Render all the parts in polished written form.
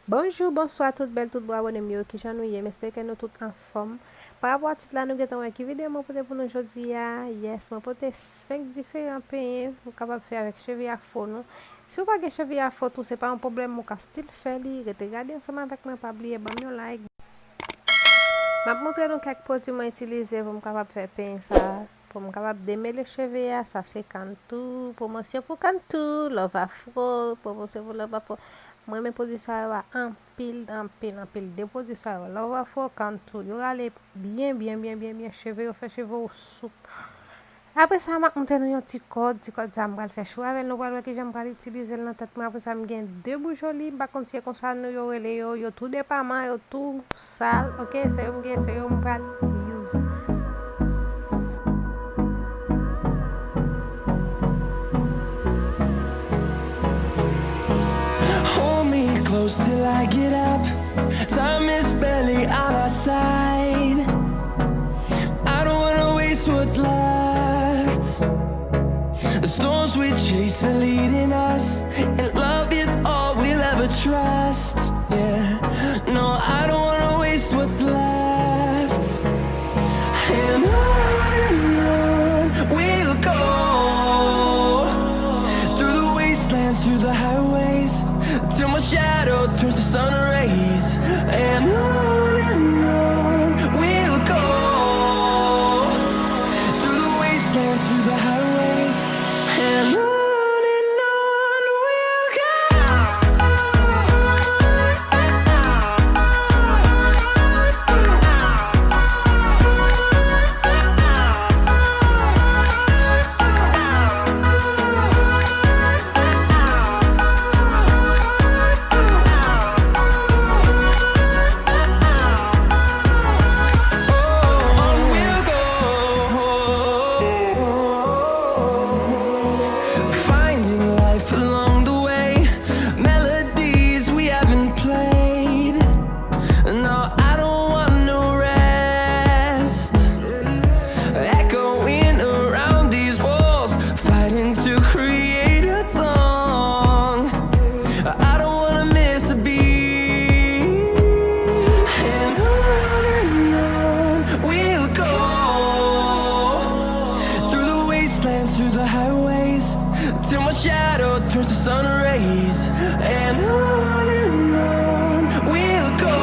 Bonjour, bonsoir, tout belle, tout boa, bonne mieux, qui j'en ai, j'espère que nous toutes en forme. Par rapport à tout là, nous avons une vidéo pour nous aujourd'hui. Yes, moi pote 5 différents pays vous capable faire avec cheveux à fond. Si vous pas de cheveux à fond, c'est pas un problème, mon Stil fait li, regardez ensemble avec moi, pas oublier bon like. Je vais montrer donc quelques produits que utiliser pour me capable faire pain ça, pour me capable démêler les cheveux, ça c'est cantou, promotion pour cantou, love afro, promotion pour love afro. Moi mes produits ça en pile, des produits ça love afro cantou, yo aller bien cheveux, faire cheveux souple. Après ça, je vais un petit code ça me faire choix avec nous que j'aime pas utiliser dans tête après ça me gagne deux bouchons libres pas continuer comme ça nous yo tout département yo tout sale OK c'est me gagne c'est me pas use Hold me close till I get up. Time is barely on our side. I don't wanna waste what's left. The storms we chase are leading us, and love is all we'll ever trust. Yeah, no, I don't wanna waste what's left. And on we'll go, through the wastelands, through the highways, till my shadow turns to sun rays. And on we'll go, through the wastelands, through the highways, and on we'll go. Finding life along the way, melodies we haven't played. No, I don't want no rest. Echoing around these walls, fighting to create a song. I don't wanna miss a beat. And on we'll go, through the wastelands, through the highways, till my shadow turns to sun rays. And on we'll go,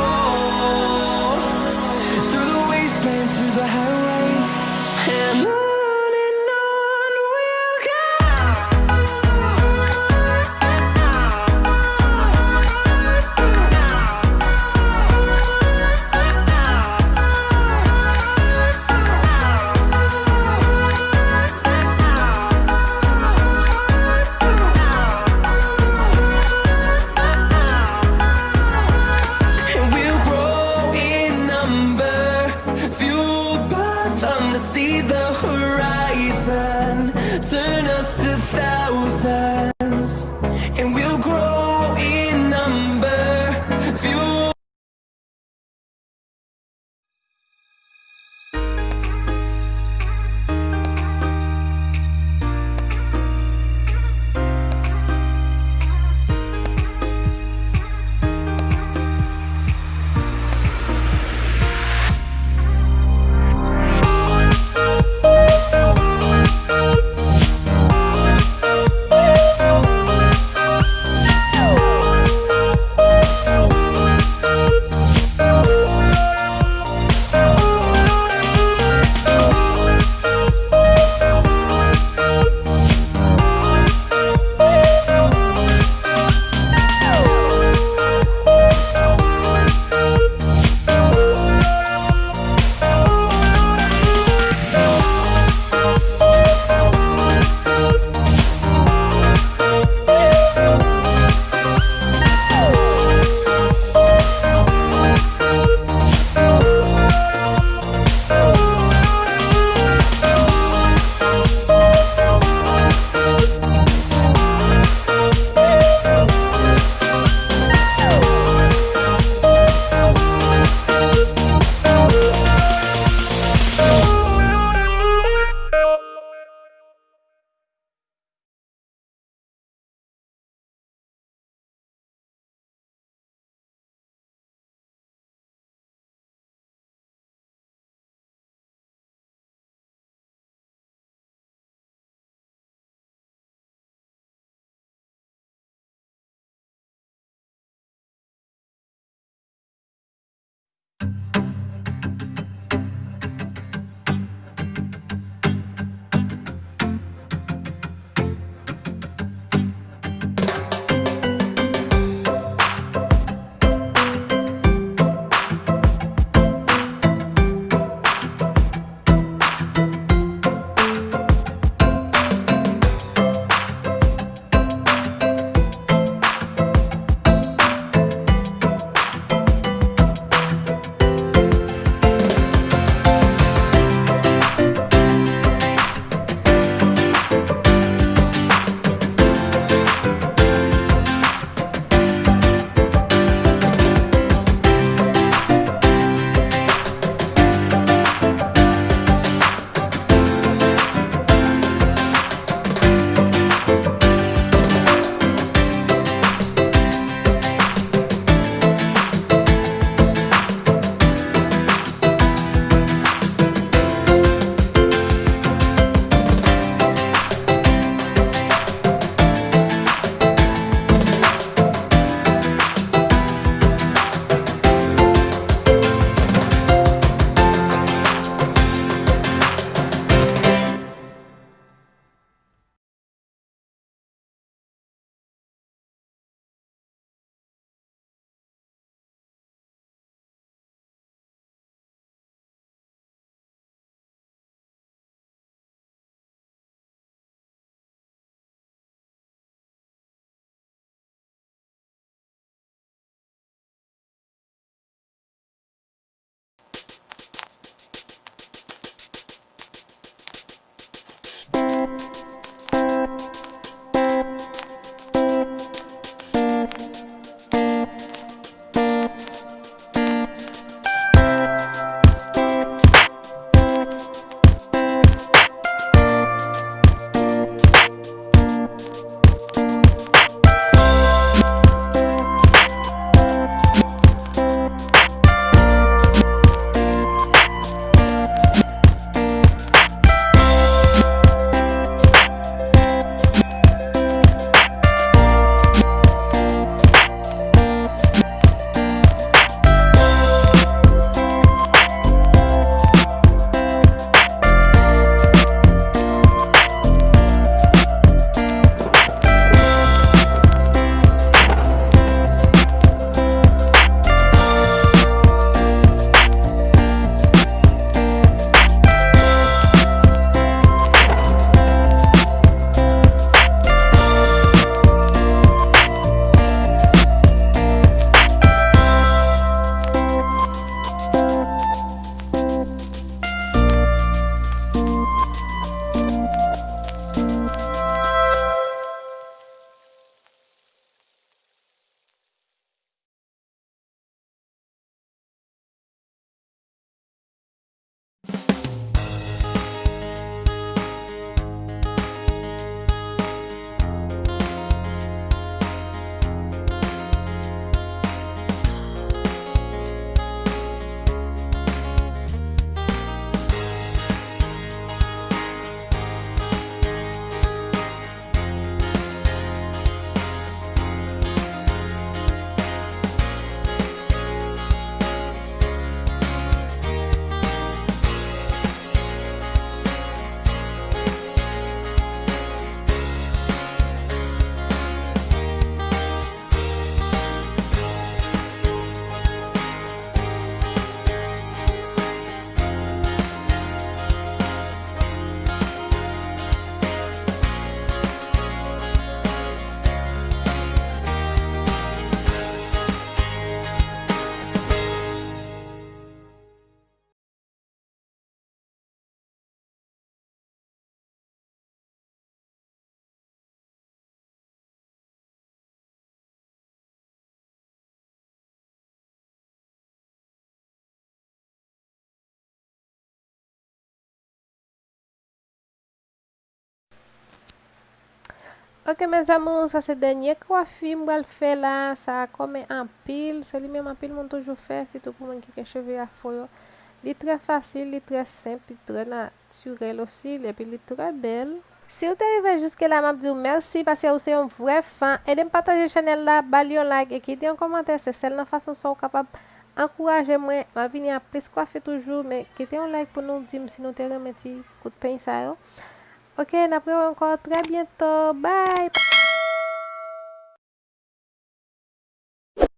through the wastelands, through the highways, and on we'll go. And we'll grow in number, fueled by them to see the horizon, turn us to thousands. And we'll grow in number, fueled. Ok, mes amours, ça c'est dernier coiffure moi le faire là, ça comme un pile, c'est lui même un pile mon toujours fait, c'est tout pour moi qui a cheveux à faux. Il est très facile, il est très simple, il est très naturel aussi, et puis il est très belle. Si vous êtes arrivé jusque là, je vous dis merci parce que vous êtes un vrai fan. Et de partager la chaîne là, bali un like et quitter un commentaire, c'est celle la façon dont vous capable encourager moi à venir plus coiffer toujours, mais quitter un like pour nous dire si nous te remettons coup de pain ça. Ok, on après encore très bientôt. Bye.